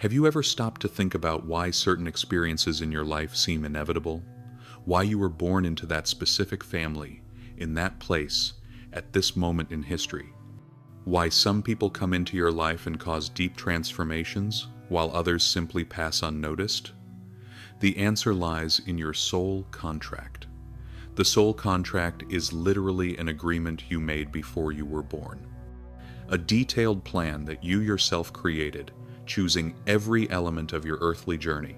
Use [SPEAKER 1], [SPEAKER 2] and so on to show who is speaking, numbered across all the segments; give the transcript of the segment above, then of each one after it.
[SPEAKER 1] Have you ever stopped to think about why certain experiences in your life seem inevitable? Why you were born into that specific family, in that place, at this moment in history? Why some people come into your life and cause deep transformations, while others simply pass unnoticed? The answer lies in your soul contract. The soul contract is literally an agreement you made before you were born. A detailed plan that you yourself created, choosing every element of your earthly journey,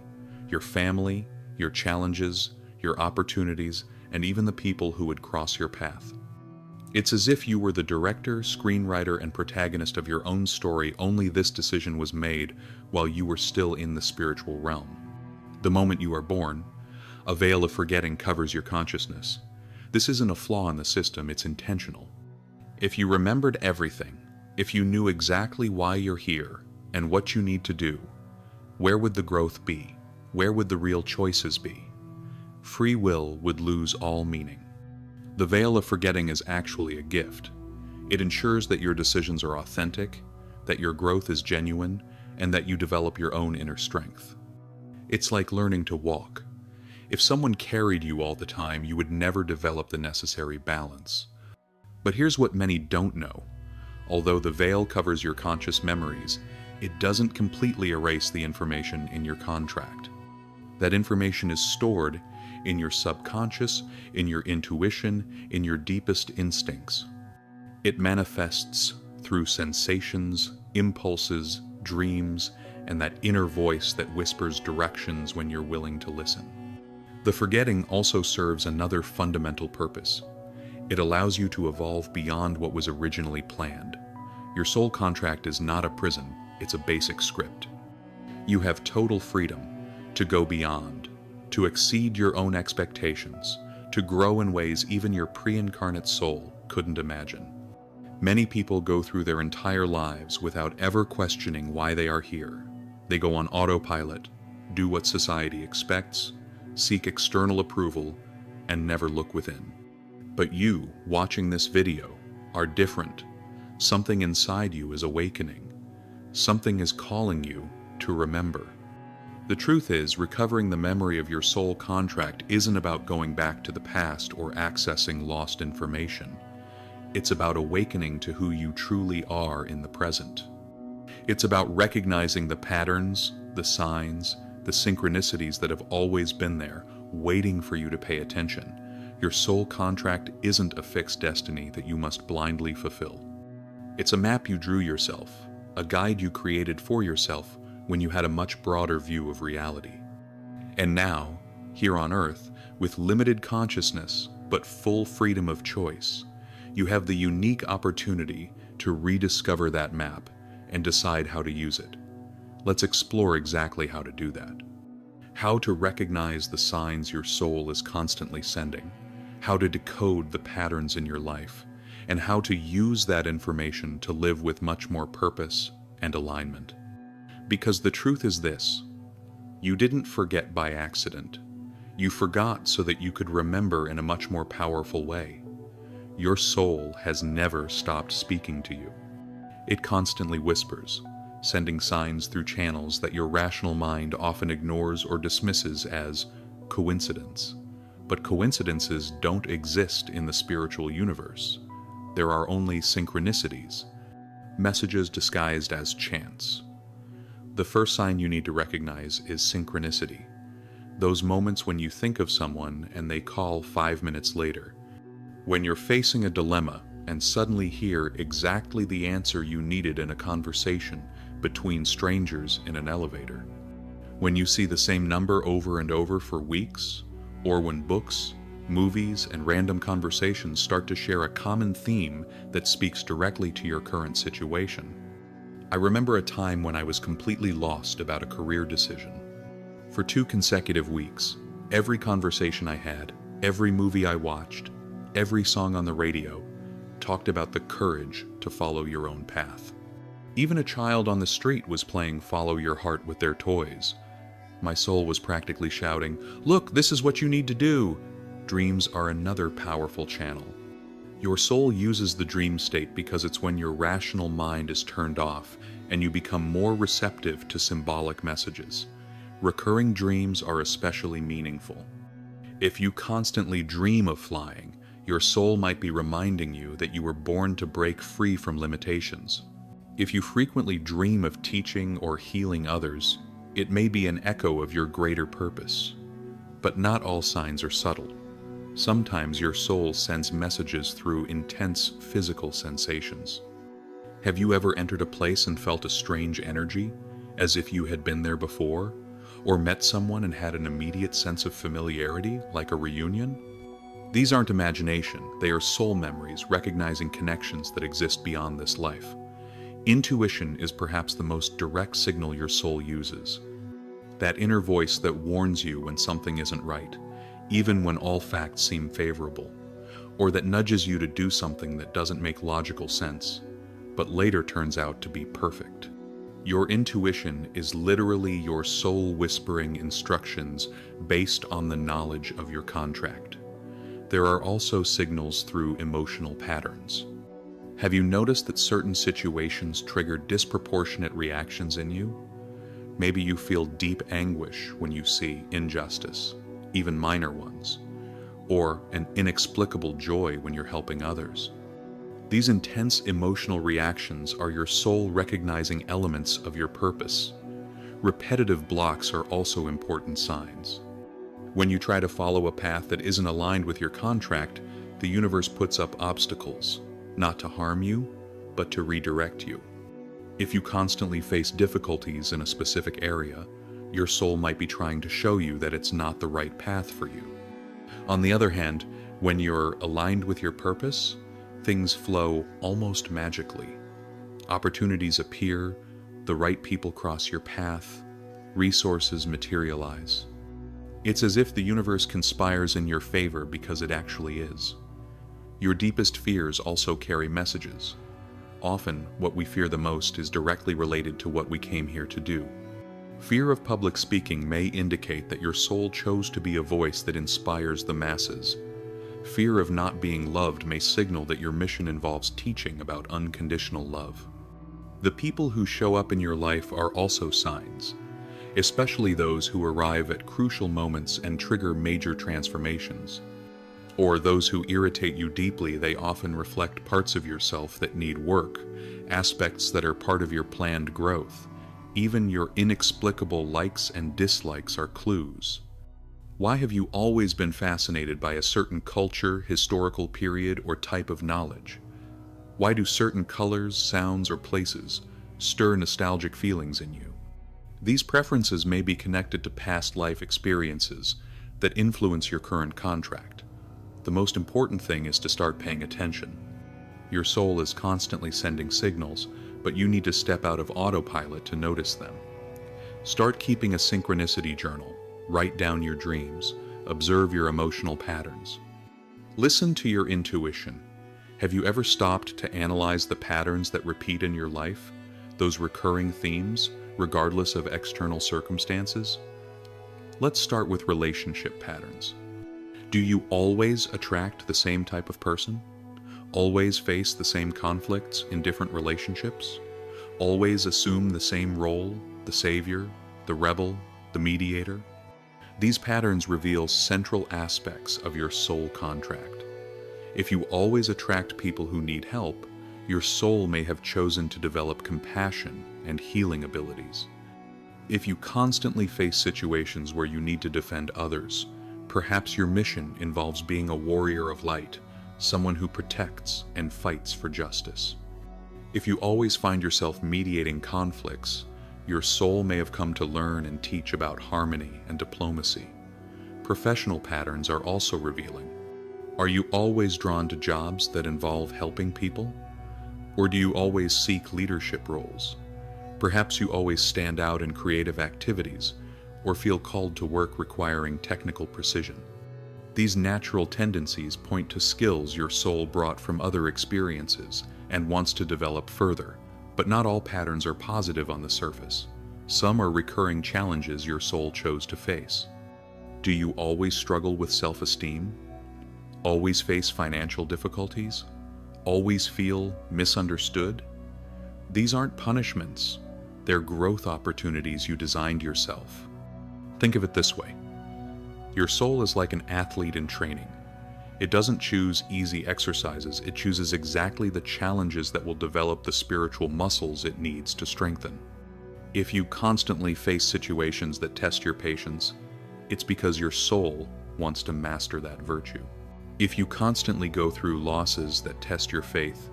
[SPEAKER 1] your family, your challenges, your opportunities, and even the people who would cross your path. It's as if you were the director, screenwriter, and protagonist of your own story, only this decision was made while you were still in the spiritual realm. The moment you are born, a veil of forgetting covers your consciousness. This isn't a flaw in the system, it's intentional. If you remembered everything, if you knew exactly why you're here and what you need to do, where would the growth be? Where would the real choices be? Free will would lose all meaning. The veil of forgetting is actually a gift. It ensures that your decisions are authentic, that your growth is genuine, and that you develop your own inner strength. It's like learning to walk. If someone carried you all the time, you would never develop the necessary balance. But here's what many don't know. Although the veil covers your conscious memories, it doesn't completely erase the information in your contract. That information is stored in your subconscious, in your intuition, in your deepest instincts. It manifests through sensations, impulses, dreams, and that inner voice that whispers directions when you're willing to listen. The forgetting also serves another fundamental purpose. It allows you to evolve beyond what was originally planned. Your soul contract is not a prison, it's a basic script. You have total freedom to go beyond, to exceed your own expectations, to grow in ways even your pre-incarnate soul couldn't imagine. Many people go through their entire lives without ever questioning why they are here. They go on autopilot, do what society expects, seek external approval, and never look within. But you, watching this video, are different. Something inside you is awakening. Something is calling you to remember. The truth is, recovering the memory of your soul contract isn't about going back to the past or accessing lost information. It's about awakening to who you truly are in the present. It's about recognizing the patterns, the signs, the synchronicities that have always been there, waiting for you to pay attention. Your soul contract isn't a fixed destiny that you must blindly fulfill. It's a map you drew yourself, a guide you created for yourself when you had a much broader view of reality. And now, here on Earth, with limited consciousness but full freedom of choice, you have the unique opportunity to rediscover that map and decide how to use it. Let's explore exactly how to do that. How to recognize the signs your soul is constantly sending, how to decode the patterns in your life, and how to use that information to live with much more purpose and alignment. Because the truth is this: you didn't forget by accident. You forgot so that you could remember in a much more powerful way. Your soul has never stopped speaking to you. It constantly whispers, sending signs through channels that your rational mind often ignores or dismisses as coincidence. But coincidences don't exist in the spiritual universe. There are only synchronicities, messages disguised as chance. The first sign you need to recognize is synchronicity. Those moments when you think of someone and they call 5 minutes later. When you're facing a dilemma and suddenly hear exactly the answer you needed in a conversation between strangers in an elevator. When you see the same number over and over for weeks, or when books, movies, and random conversations start to share a common theme that speaks directly to your current situation. I remember a time when I was completely lost about a career decision. For 2 consecutive weeks, every conversation I had, every movie I watched, every song on the radio, talked about the courage to follow your own path. Even a child on the street was playing Follow Your Heart with their toys. My soul was practically shouting, "Look, this is what you need to do!" Dreams are another powerful channel. Your soul uses the dream state because it's when your rational mind is turned off and you become more receptive to symbolic messages. Recurring dreams are especially meaningful. If you constantly dream of flying, your soul might be reminding you that you were born to break free from limitations. If you frequently dream of teaching or healing others, it may be an echo of your greater purpose. But not all signs are subtle. Sometimes your soul sends messages through intense physical sensations. Have you ever entered a place and felt a strange energy, as if you had been there before? Or met someone and had an immediate sense of familiarity, like a reunion? These aren't imagination, they are soul memories recognizing connections that exist beyond this life. Intuition is perhaps the most direct signal your soul uses. That inner voice that warns you when something isn't right, even when all facts seem favorable, or that nudges you to do something that doesn't make logical sense, but later turns out to be perfect. Your intuition is literally your soul whispering instructions based on the knowledge of your contract. There are also signals through emotional patterns. Have you noticed that certain situations trigger disproportionate reactions in you? Maybe you feel deep anguish when you see injustice, even minor ones, or an inexplicable joy when you're helping others. These intense emotional reactions are your soul recognizing elements of your purpose. Repetitive blocks are also important signs. When you try to follow a path that isn't aligned with your contract, the universe puts up obstacles, not to harm you, but to redirect you. If you constantly face difficulties in a specific area, your soul might be trying to show you that it's not the right path for you. On the other hand, when you're aligned with your purpose, things flow almost magically. Opportunities appear, the right people cross your path, resources materialize. It's as if the universe conspires in your favor because it actually is. Your deepest fears also carry messages. Often, what we fear the most is directly related to what we came here to do. Fear of public speaking may indicate that your soul chose to be a voice that inspires the masses. Fear of not being loved may signal that your mission involves teaching about unconditional love. The people who show up in your life are also signs, especially those who arrive at crucial moments and trigger major transformations. Or those who irritate you deeply, they often reflect parts of yourself that need work, aspects that are part of your planned growth. Even your inexplicable likes and dislikes are clues. Why have you always been fascinated by a certain culture, historical period, or type of knowledge? Why do certain colors, sounds, or places stir nostalgic feelings in you? These preferences may be connected to past life experiences that influence your current contract. The most important thing is to start paying attention. Your soul is constantly sending signals, but you need to step out of autopilot to notice them. Start keeping a synchronicity journal. Write down your dreams. Observe your emotional patterns. Listen to your intuition. Have you ever stopped to analyze the patterns that repeat in your life, those recurring themes, regardless of external circumstances? Let's start with relationship patterns. Do you always attract the same type of person? Always face the same conflicts in different relationships? Always assume the same role, the savior, the rebel, the mediator? These patterns reveal central aspects of your soul contract. If you always attract people who need help, your soul may have chosen to develop compassion and healing abilities. If you constantly face situations where you need to defend others, perhaps your mission involves being a warrior of light, someone who protects and fights for justice. If you always find yourself mediating conflicts, your soul may have come to learn and teach about harmony and diplomacy. Professional patterns are also revealing. Are you always drawn to jobs that involve helping people? Or do you always seek leadership roles? Perhaps you always stand out in creative activities or feel called to work requiring technical precision. These natural tendencies point to skills your soul brought from other experiences and wants to develop further. But not all patterns are positive on the surface. Some are recurring challenges your soul chose to face. Do you always struggle with self-esteem? Always face financial difficulties? Always feel misunderstood? These aren't punishments. They're growth opportunities you designed yourself. Think of it this way. Your soul is like an athlete in training. It doesn't choose easy exercises. It chooses exactly the challenges that will develop the spiritual muscles it needs to strengthen. If you constantly face situations that test your patience, it's because your soul wants to master that virtue. If you constantly go through losses that test your faith,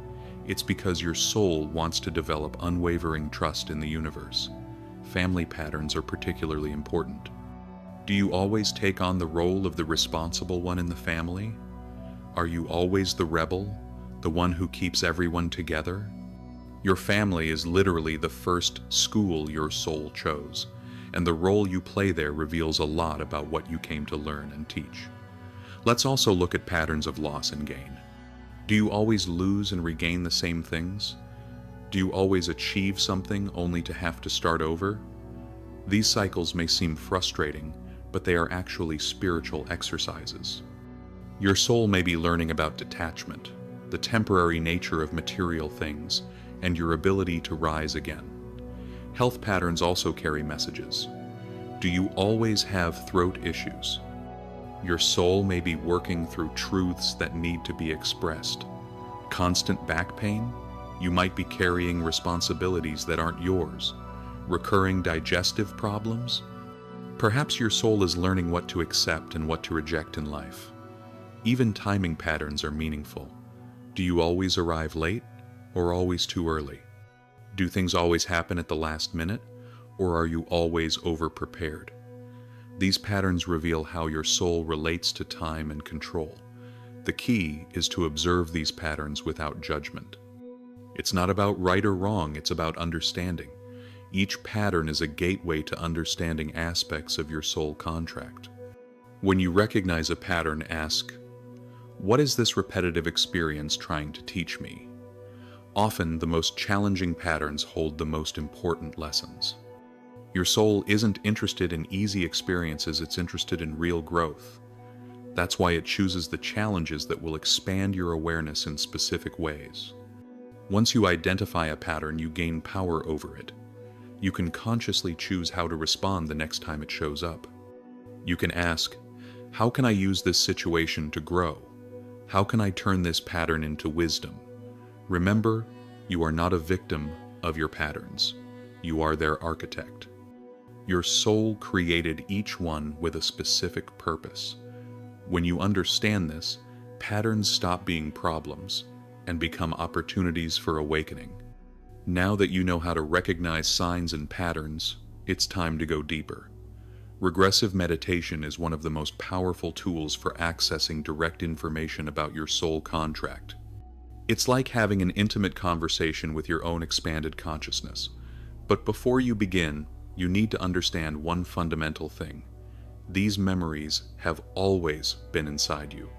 [SPEAKER 1] it's because your soul wants to develop unwavering trust in the universe. Family patterns are particularly important. Do you always take on the role of the responsible one in the family? Are you always the rebel, the one who keeps everyone together? Your family is literally the first school your soul chose, and the role you play there reveals a lot about what you came to learn and teach. Let's also look at patterns of loss and gain. Do you always lose and regain the same things? Do you always achieve something only to have to start over? These cycles may seem frustrating, but they are actually spiritual exercises. Your soul may be learning about detachment, the temporary nature of material things, and your ability to rise again. Health patterns also carry messages. Do you always have throat issues? Your soul may be working through truths that need to be expressed. Constant back pain? You might be carrying responsibilities that aren't yours. Recurring digestive problems? Perhaps your soul is learning what to accept and what to reject in life. Even timing patterns are meaningful. Do you always arrive late or always too early? Do things always happen at the last minute, or are you always over-prepared? These patterns reveal how your soul relates to time and control. The key is to observe these patterns without judgment. It's not about right or wrong, it's about understanding. Each pattern is a gateway to understanding aspects of your soul contract. When you recognize a pattern, ask, what is this repetitive experience trying to teach me? Often, the most challenging patterns hold the most important lessons. Your soul isn't interested in easy experiences, it's interested in real growth. That's why it chooses the challenges that will expand your awareness in specific ways. Once you identify a pattern, you gain power over it. You can consciously choose how to respond the next time it shows up. You can ask, how can I use this situation to grow? How can I turn this pattern into wisdom? Remember, you are not a victim of your patterns. You are their architect. Your soul created each one with a specific purpose. When you understand this, patterns stop being problems and become opportunities for awakening. Now that you know how to recognize signs and patterns, it's time to go deeper. Regressive meditation is one of the most powerful tools for accessing direct information about your soul contract. It's like having an intimate conversation with your own expanded consciousness. But before you begin, you need to understand one fundamental thing. These memories have always been inside you.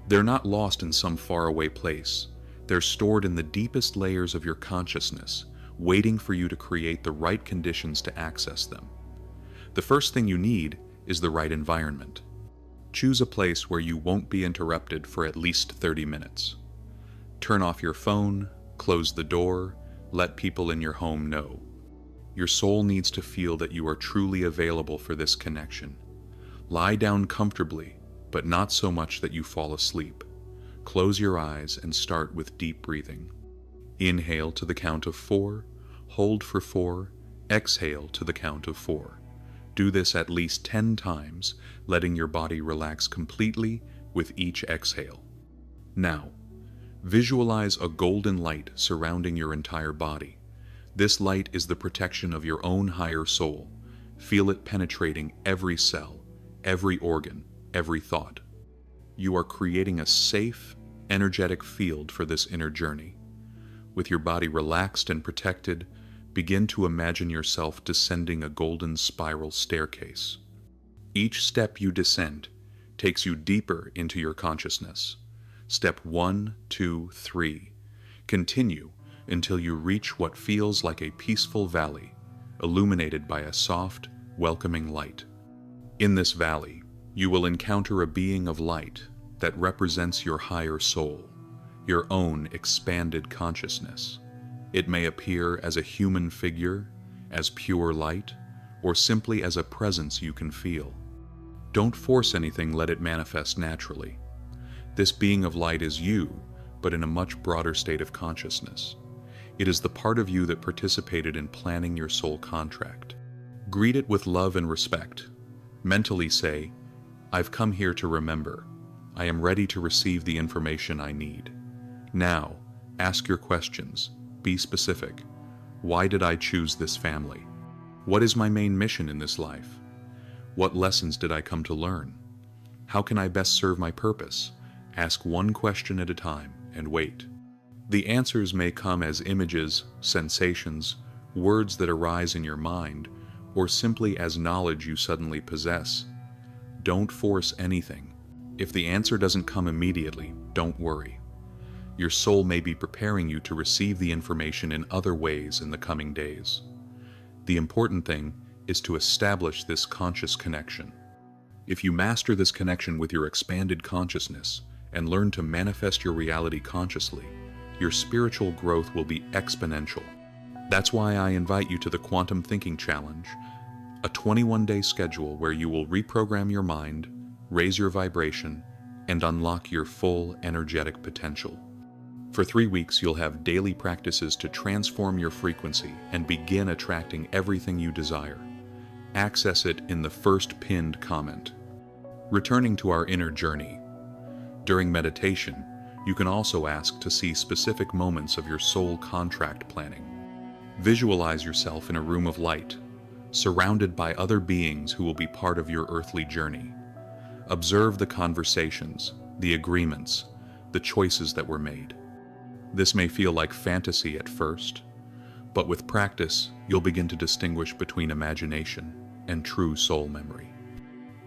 [SPEAKER 1] They're not lost in some faraway place. They're stored in the deepest layers of your consciousness, waiting for you to create the right conditions to access them. The first thing you need is the right environment. Choose a place where you won't be interrupted for at least 30 minutes. Turn off your phone, close the door, let people in your home know. Your soul needs to feel that you are truly available for this connection. Lie down comfortably, but not so much that you fall asleep. Close your eyes and start with deep breathing. Inhale to the count of 4, hold for 4, exhale to the count of 4. Do this at least 10 times, letting your body relax completely with each exhale. Now, visualize a golden light surrounding your entire body. This light is the protection of your own higher soul. Feel it penetrating every cell, every organ, every thought. You are creating a safe, energetic field for this inner journey. With your body relaxed and protected, begin to imagine yourself descending a golden spiral staircase. Each step you descend takes you deeper into your consciousness. Step 1, 2, 3. Continue until you reach what feels like a peaceful valley, illuminated by a soft, welcoming light. In this valley, you will encounter a being of light that represents your higher soul. your own expanded consciousness. It may appear as a human figure, as pure light, or simply as a presence you can feel. Don't force anything, let it manifest naturally. This being of light is you, but in a much broader state of consciousness. It is the part of you that participated in planning your soul contract. Greet it with love and respect. Mentally say, "I've come here to remember. I am ready to receive the information I need." Now, ask your questions. Be specific. Why did I choose this family? What is my main mission in this life? What lessons did I come to learn? How can I best serve my purpose? Ask one question at a time and wait. The answers may come as images, sensations, words that arise in your mind, or simply as knowledge you suddenly possess. Don't force anything. If the answer doesn't come immediately, don't worry. Your soul may be preparing you to receive the information in other ways in the coming days. The important thing is to establish this conscious connection. If you master this connection with your expanded consciousness and learn to manifest your reality consciously, your spiritual growth will be exponential. That's why I invite you to the Quantum Thinking Challenge, a 21-day schedule where you will reprogram your mind, raise your vibration, and unlock your full energetic potential. For 3 weeks, you'll have daily practices to transform your frequency and begin attracting everything you desire. Access it in the first pinned comment. Returning to our inner journey. During meditation, you can also ask to see specific moments of your soul contract planning. Visualize yourself in a room of light, surrounded by other beings who will be part of your earthly journey. Observe the conversations, the agreements, the choices that were made. This may feel like fantasy at first, but with practice, you'll begin to distinguish between imagination and true soul memory.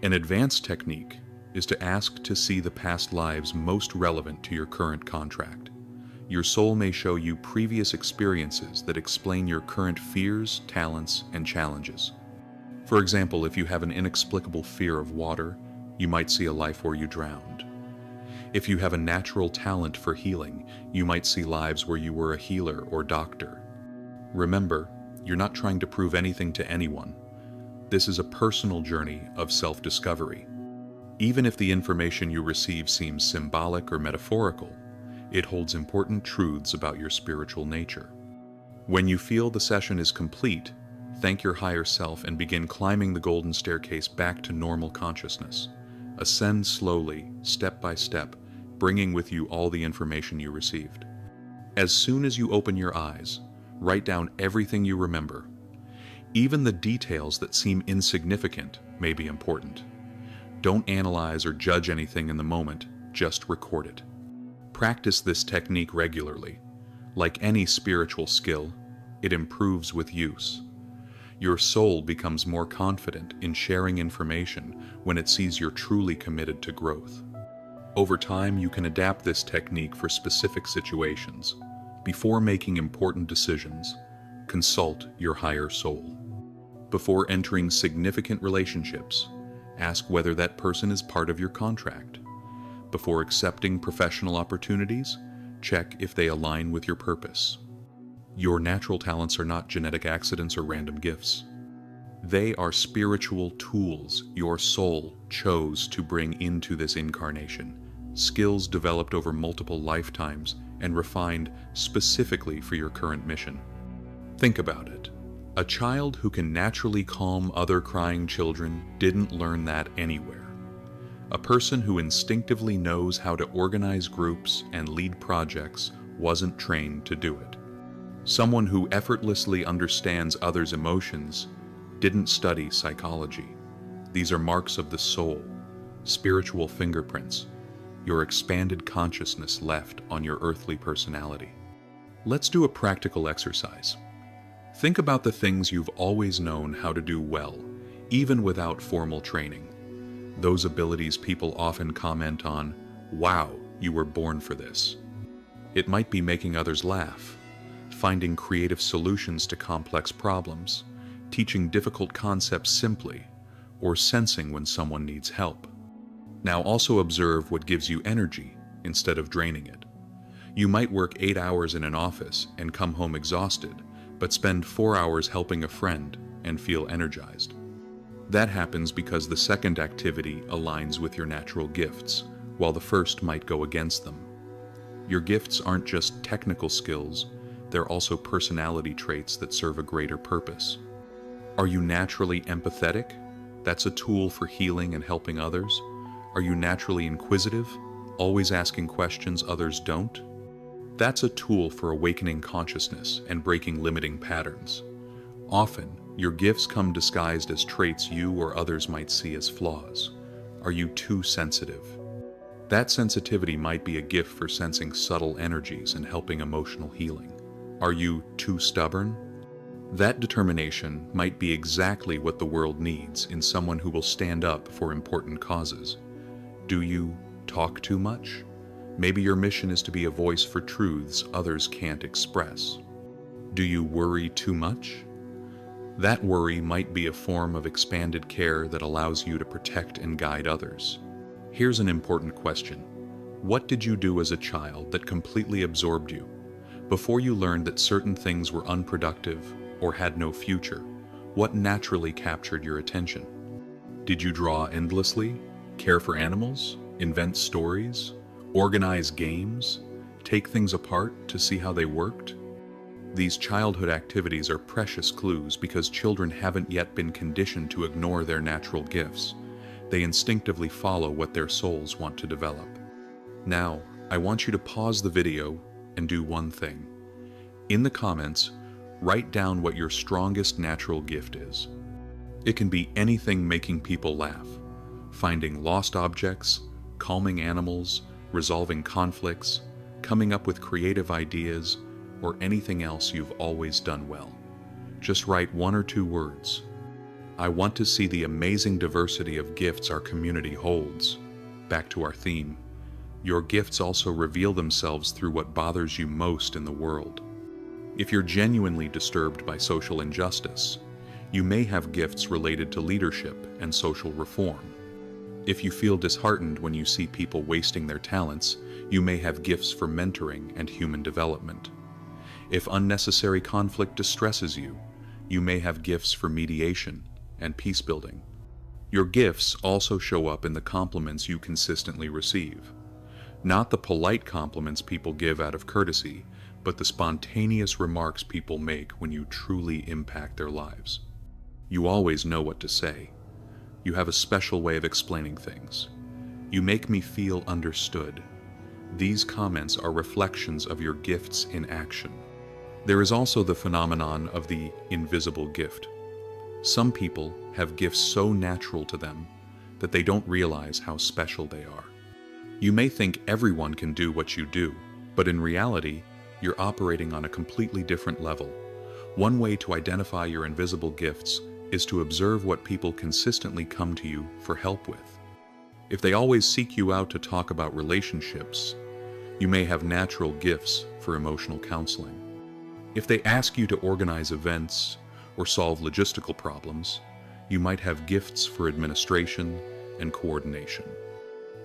[SPEAKER 1] An advanced technique is to ask to see the past lives most relevant to your current contract. Your soul may show you previous experiences that explain your current fears, talents, and challenges. For example, if you have an inexplicable fear of water, you might see a life where you drowned. If you have a natural talent for healing, you might see lives where you were a healer or doctor. Remember, you're not trying to prove anything to anyone. This is a personal journey of self-discovery. Even if the information you receive seems symbolic or metaphorical, it holds important truths about your spiritual nature. When you feel the session is complete, thank your higher self and begin climbing the golden staircase back to normal consciousness. Ascend slowly, step by step, bringing with you all the information you received. As soon as you open your eyes, write down everything you remember. Even the details that seem insignificant may be important. Don't analyze or judge anything in the moment, just record it. Practice this technique regularly. Like any spiritual skill, it improves with use. Your soul becomes more confident in sharing information when it sees you're truly committed to growth. Over time, you can adapt this technique for specific situations. Before making important decisions, consult your higher soul. Before entering significant relationships, ask whether that person is part of your contract. Before accepting professional opportunities, check if they align with your purpose. Your natural talents are not genetic accidents or random gifts. They are spiritual tools your soul chose to bring into this incarnation, skills developed over multiple lifetimes and refined specifically for your current mission. Think about it. A child who can naturally calm other crying children didn't learn that anywhere. A person who instinctively knows how to organize groups and lead projects wasn't trained to do it. Someone who effortlessly understands others' emotions didn't study psychology. These are marks of the soul, spiritual fingerprints, your expanded consciousness left on your earthly personality. Let's do a practical exercise. Think about the things you've always known how to do well, even without formal training. Those abilities people often comment on, "Wow, you were born for this." It might be making others laugh, finding creative solutions to complex problems, teaching difficult concepts simply, or sensing when someone needs help. Now also observe what gives you energy instead of draining it. You might work 8 hours in an office and come home exhausted, but spend 4 hours helping a friend and feel energized. That happens because the second activity aligns with your natural gifts, while the first might go against them. Your gifts aren't just technical skills, they're also personality traits that serve a greater purpose. Are you naturally empathetic? That's a tool for healing and helping others. Are you naturally inquisitive, always asking questions others don't? That's a tool for awakening consciousness and breaking limiting patterns. Often, your gifts come disguised as traits you or others might see as flaws. Are you too sensitive? That sensitivity might be a gift for sensing subtle energies and helping emotional healing. Are you too stubborn? That determination might be exactly what the world needs in someone who will stand up for important causes. Do you talk too much? Maybe your mission is to be a voice for truths others can't express. Do you worry too much? That worry might be a form of expanded care that allows you to protect and guide others. Here's an important question. What did you do as a child that completely absorbed you? Before you learned that certain things were unproductive or had no future, what naturally captured your attention? Did you draw endlessly, care for animals, invent stories, organize games, take things apart to see how they worked? These childhood activities are precious clues because children haven't yet been conditioned to ignore their natural gifts. They instinctively follow what their souls want to develop. Now, I want you to pause the video and do one thing. In the comments, write down what your strongest natural gift is. It can be anything making people laugh, finding lost objects, calming animals, resolving conflicts, coming up with creative ideas, or anything else you've always done well. Just write 1 or 2 words. I want to see the amazing diversity of gifts our community holds. Back to our theme. Your gifts also reveal themselves through what bothers you most in the world. If you're genuinely disturbed by social injustice, you may have gifts related to leadership and social reform. If you feel disheartened when you see people wasting their talents, you may have gifts for mentoring and human development. If unnecessary conflict distresses you, you may have gifts for mediation and peace building. Your gifts also show up in the compliments you consistently receive. Not the polite compliments people give out of courtesy, but the spontaneous remarks people make when you truly impact their lives. You always know what to say. You have a special way of explaining things. You make me feel understood. These comments are reflections of your gifts in action. There is also the phenomenon of the invisible gift. Some people have gifts so natural to them that they don't realize how special they are. You may think everyone can do what you do, but in reality, you're operating on a completely different level. One way to identify your invisible gifts is to observe what people consistently come to you for help with. If they always seek you out to talk about relationships, you may have natural gifts for emotional counseling. If they ask you to organize events or solve logistical problems, you might have gifts for administration and coordination.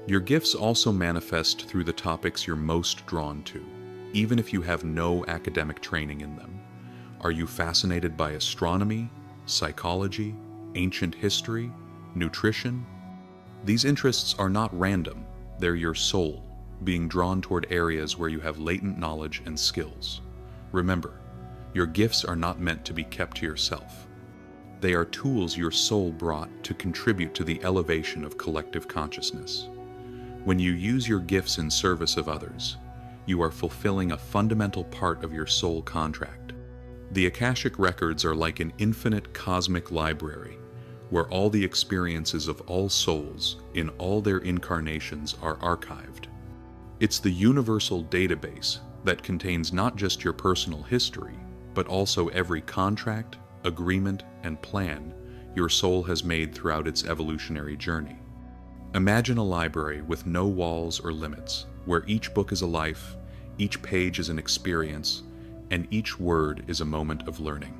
[SPEAKER 1] Your gifts also manifest through the topics you're most drawn to, even if you have no academic training in them. Are you fascinated by astronomy, psychology, ancient history, nutrition? These interests are not random, they're your soul, being drawn toward areas where you have latent knowledge and skills. Remember, your gifts are not meant to be kept to yourself. They are tools your soul brought to contribute to the elevation of collective consciousness. When you use your gifts in service of others, you are fulfilling a fundamental part of your soul contract. The Akashic records are like an infinite cosmic library, where all the experiences of all souls in all their incarnations are archived. It's the universal database that contains not just your personal history, but also every contract, agreement, and plan your soul has made throughout its evolutionary journey. Imagine a library with no walls or limits, where each book is a life, each page is an experience, and each word is a moment of learning.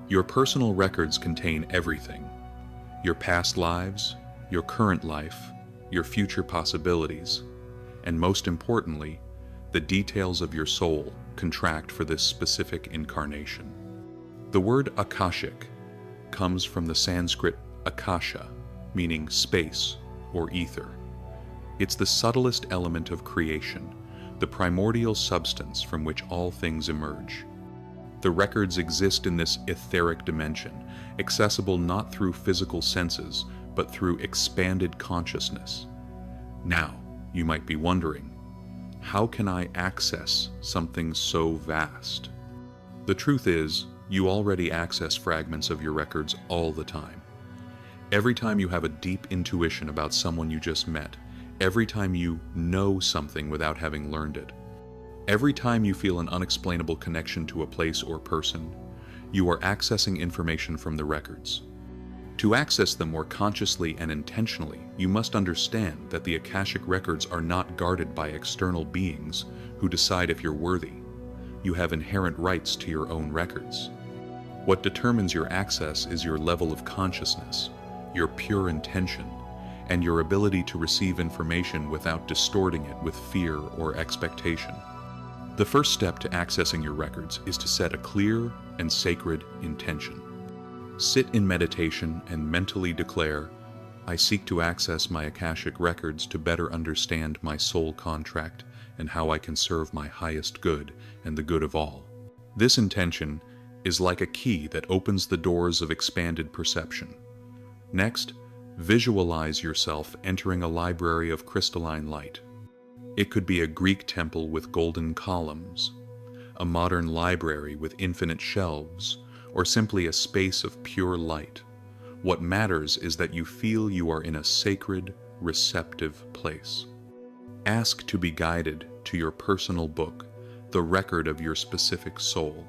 [SPEAKER 1] Your personal records contain everything: your past lives, your current life, your future possibilities, and most importantly, The details of your soul contract for this specific incarnation. The word Akashic comes from the Sanskrit Akasha, meaning space or ether. It's the subtlest element of creation, the primordial substance from which all things emerge. The records exist in this etheric dimension, accessible not through physical senses, but through expanded consciousness. Now, you might be wondering, how can I access something so vast? The truth is, you already access fragments of your records all the time. Every time you have a deep intuition about someone you just met, every time you know something without having learned it, every time you feel an unexplainable connection to a place or person, you are accessing information from the records. To access them more consciously and intentionally, you must understand that the Akashic records are not guarded by external beings who decide if you're worthy. You have inherent rights to your own records. What determines your access is your level of consciousness, your pure intention, and your ability to receive information without distorting it with fear or expectation. The first step to accessing your records is to set a clear and sacred intention. Sit in meditation and mentally declare, I seek to access my Akashic records to better understand my soul contract and how I can serve my highest good and the good of all. This intention is like a key that opens the doors of expanded perception. Next, visualize yourself entering a library of crystalline light. It could be a Greek temple with golden columns, a modern library with infinite shelves, or simply a space of pure light. What matters is that you feel you are in a sacred, receptive place. Ask to be guided to your personal book, the record of your specific soul.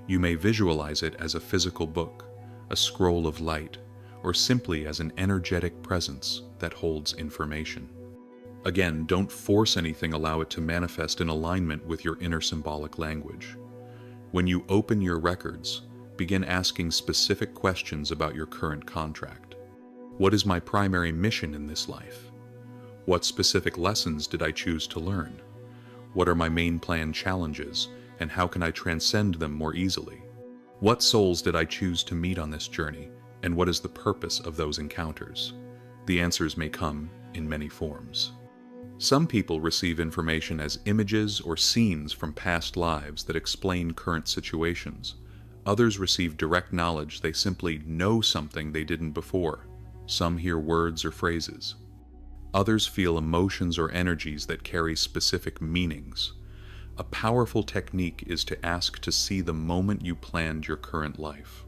[SPEAKER 1] You may visualize it as a physical book, a scroll of light, or simply as an energetic presence that holds information. Again, don't force anything, allow it to manifest in alignment with your inner symbolic language. When you open your records, begin asking specific questions about your current contract. What is my primary mission in this life? What specific lessons did I choose to learn? What are my main plan challenges, and how can I transcend them more easily? What souls did I choose to meet on this journey, and what is the purpose of those encounters? The answers may come in many forms. Some people receive information as images or scenes from past lives that explain current situations. Others receive direct knowledge, they simply know something they didn't before. Some hear words or phrases. Others feel emotions or energies that carry specific meanings. A powerful technique is to ask to see the moment you planned your current life.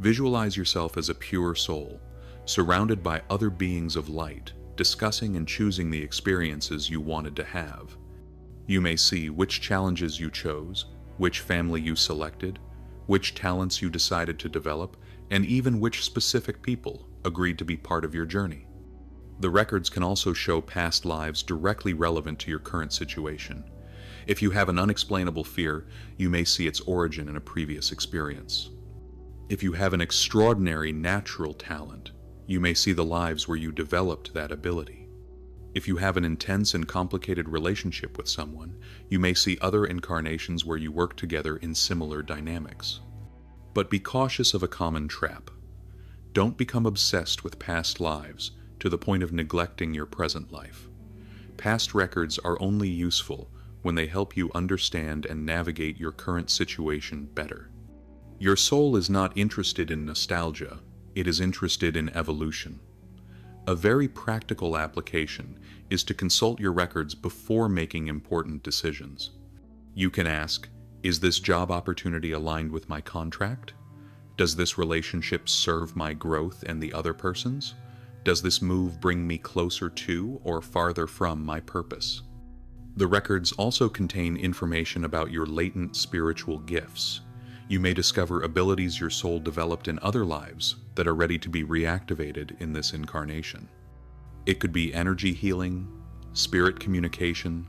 [SPEAKER 1] Visualize yourself as a pure soul, surrounded by other beings of light, discussing and choosing the experiences you wanted to have. You may see which challenges you chose, which family you selected, which talents you decided to develop, and even which specific people agreed to be part of your journey. The records can also show past lives directly relevant to your current situation. If you have an unexplainable fear, you may see its origin in a previous experience. If you have an extraordinary natural talent, you may see the lives where you developed that ability. If you have an intense and complicated relationship with someone, you may see other incarnations where you work together in similar dynamics. But be cautious of a common trap. Don't become obsessed with past lives to the point of neglecting your present life. Past records are only useful when they help you understand and navigate your current situation better. Your soul is not interested in nostalgia, it is interested in evolution. A very practical application is to consult your records before making important decisions. You can ask, is this job opportunity aligned with my contract? Does this relationship serve my growth and the other person's? Does this move bring me closer to or farther from my purpose? The records also contain information about your latent spiritual gifts. You may discover abilities your soul developed in other lives that are ready to be reactivated in this incarnation. It could be energy healing, spirit communication,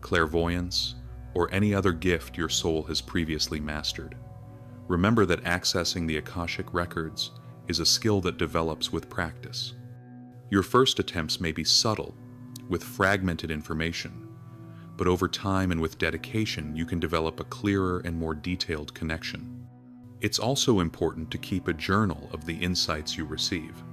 [SPEAKER 1] clairvoyance, or any other gift your soul has previously mastered. Remember that accessing the Akashic records is a skill that develops with practice. Your first attempts may be subtle, with fragmented information, but over time and with dedication, you can develop a clearer and more detailed connection. It's also important to keep a journal of the insights you receive.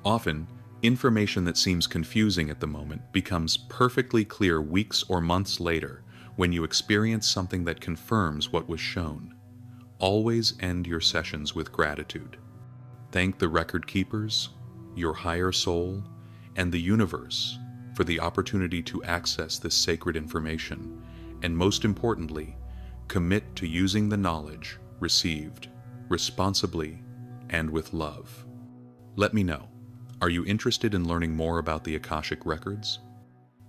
[SPEAKER 1] Often, information that seems confusing at the moment becomes perfectly clear weeks or months later when you experience something that confirms what was shown. Always end your sessions with gratitude. Thank the record keepers, your higher soul, and the universe for the opportunity to access this sacred information, and most importantly, commit to using the knowledge received responsibly and with love. Let me know. Are you interested in learning more about the Akashic Records?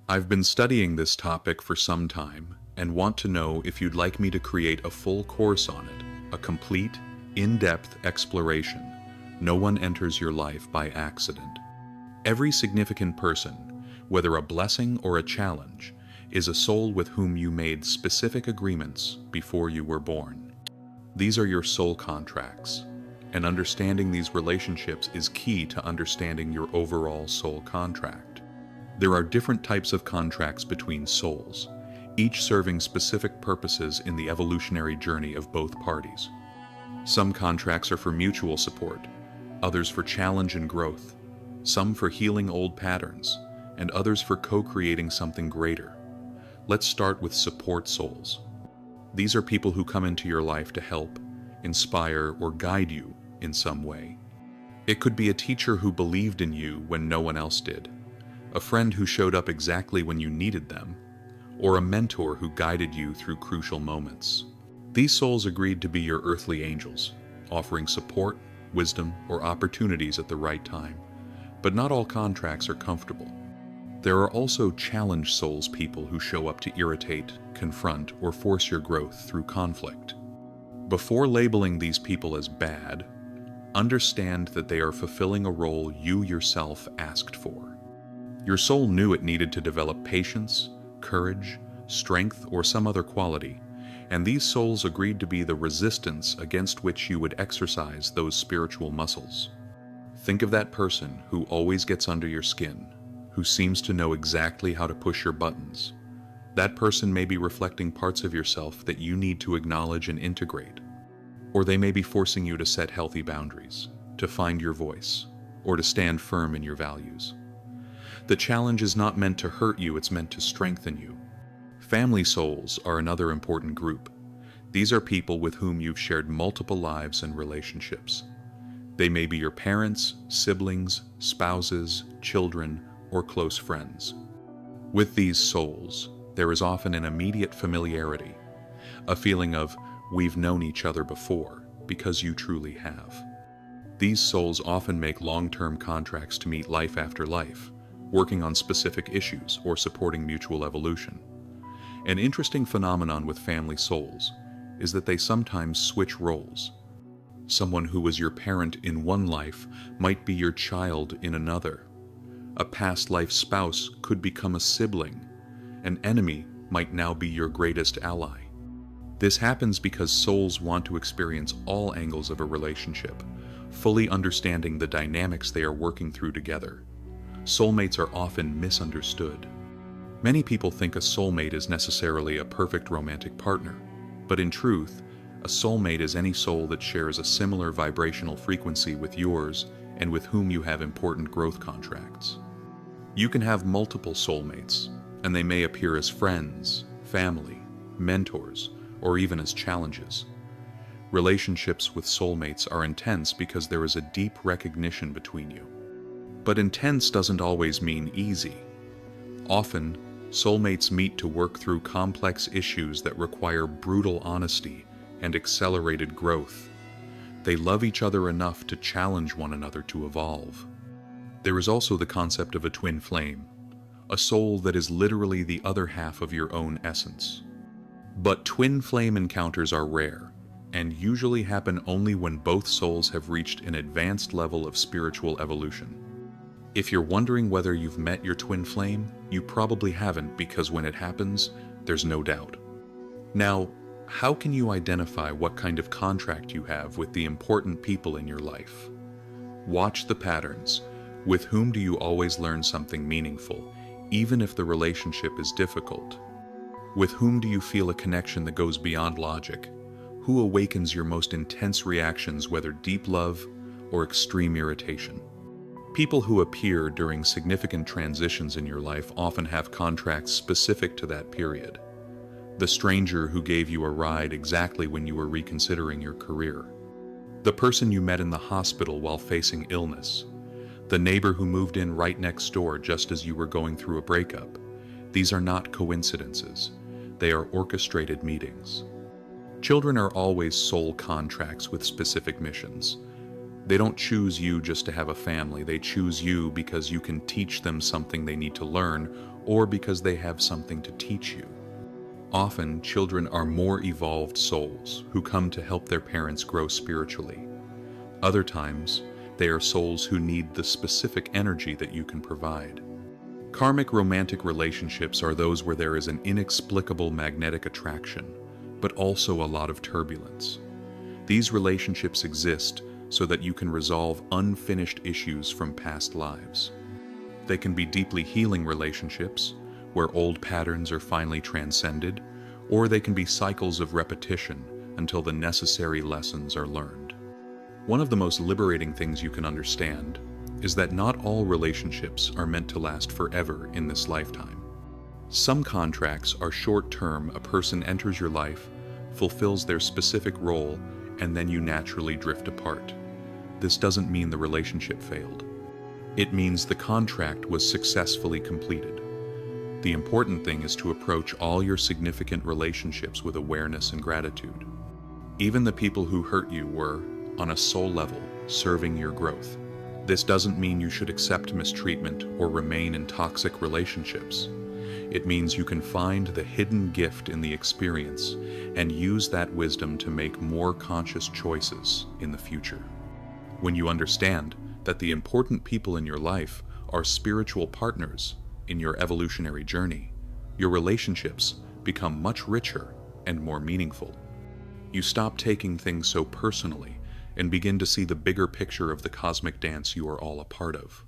[SPEAKER 1] I've been studying this topic for some time and want to know if you'd like me to create a full course on it, a complete, in-depth exploration. No one enters your life by accident. Every significant person, whether a blessing or a challenge, is a soul with whom you made specific agreements before you were born. These are your soul contracts, and understanding these relationships is key to understanding your overall soul contract. There are different types of contracts between souls, each serving specific purposes in the evolutionary journey of both parties. Some contracts are for mutual support, others for challenge and growth, some for healing old patterns, and others for co-creating something greater. Let's start with support souls. These are people who come into your life to help, inspire, or guide you in some way. It could be a teacher who believed in you when no one else did, a friend who showed up exactly when you needed them, or a mentor who guided you through crucial moments. These souls agreed to be your earthly angels, offering support, wisdom, or opportunities at the right time. But not all contracts are comfortable. There are also challenge souls, people who show up to irritate, confront, or force your growth through conflict. Before labeling these people as bad, understand that they are fulfilling a role you yourself asked for. Your soul knew it needed to develop patience, courage, strength, or some other quality, and these souls agreed to be the resistance against which you would exercise those spiritual muscles. Think of that person who always gets under your skin, who seems to know exactly how to push your buttons. That person may be reflecting parts of yourself that you need to acknowledge and integrate. Or they may be forcing you to set healthy boundaries, to find your voice, or to stand firm in your values. The challenge is not meant to hurt you, it's meant to strengthen you. Family souls are another important group. These are people with whom you've shared multiple lives and relationships. They may be your parents, siblings, spouses, children, or close friends. With these souls, there is often an immediate familiarity, a feeling of, we've known each other before, because you truly have. These souls often make long-term contracts to meet life after life, working on specific issues or supporting mutual evolution. An interesting phenomenon with family souls is that they sometimes switch roles. Someone who was your parent in one life might be your child in another. A past life spouse could become a sibling. An enemy might now be your greatest ally. This happens because souls want to experience all angles of a relationship, fully understanding the dynamics they are working through together. Soulmates are often misunderstood. Many people think a soulmate is necessarily a perfect romantic partner, but in truth, a soulmate is any soul that shares a similar vibrational frequency with yours and with whom you have important growth contracts. You can have multiple soulmates, and they may appear as friends, family, mentors, or even as challenges. Relationships with soulmates are intense because there is a deep recognition between you. But intense doesn't always mean easy. Often, soulmates meet to work through complex issues that require brutal honesty and accelerated growth. They love each other enough to challenge one another to evolve. There is also the concept of a twin flame, a soul that is literally the other half of your own essence. But twin flame encounters are rare, and usually happen only when both souls have reached an advanced level of spiritual evolution. If you're wondering whether you've met your twin flame, you probably haven't, because when it happens, there's no doubt. Now, how can you identify what kind of contract you have with the important people in your life? Watch the patterns. With whom do you always learn something meaningful, even if the relationship is difficult? With whom do you feel a connection that goes beyond logic? Who awakens your most intense reactions, whether deep love or extreme irritation? People who appear during significant transitions in your life often have contracts specific to that period. The stranger who gave you a ride exactly when you were reconsidering your career. The person you met in the hospital while facing illness. The neighbor who moved in right next door just as you were going through a breakup. These are not coincidences. They are orchestrated meetings. Children are always soul contracts with specific missions. They don't choose you just to have a family. They choose you because you can teach them something they need to learn, or because they have something to teach you. Often, children are more evolved souls who come to help their parents grow spiritually. Other times, they are souls who need the specific energy that you can provide. Karmic romantic relationships are those where there is an inexplicable magnetic attraction, but also a lot of turbulence. These relationships exist so that you can resolve unfinished issues from past lives. They can be deeply healing relationships, where old patterns are finally transcended, or they can be cycles of repetition until the necessary lessons are learned. One of the most liberating things you can understand is that not all relationships are meant to last forever in this lifetime. Some contracts are short-term. A person enters your life, fulfills their specific role, and then you naturally drift apart. This doesn't mean the relationship failed. It means the contract was successfully completed. The important thing is to approach all your significant relationships with awareness and gratitude. Even the people who hurt you were, on a soul level, serving your growth. This doesn't mean you should accept mistreatment or remain in toxic relationships. It means you can find the hidden gift in the experience and use that wisdom to make more conscious choices in the future. When you understand that the important people in your life are spiritual partners in your evolutionary journey, your relationships become much richer and more meaningful. You stop taking things so personally and begin to see the bigger picture of the cosmic dance you are all a part of.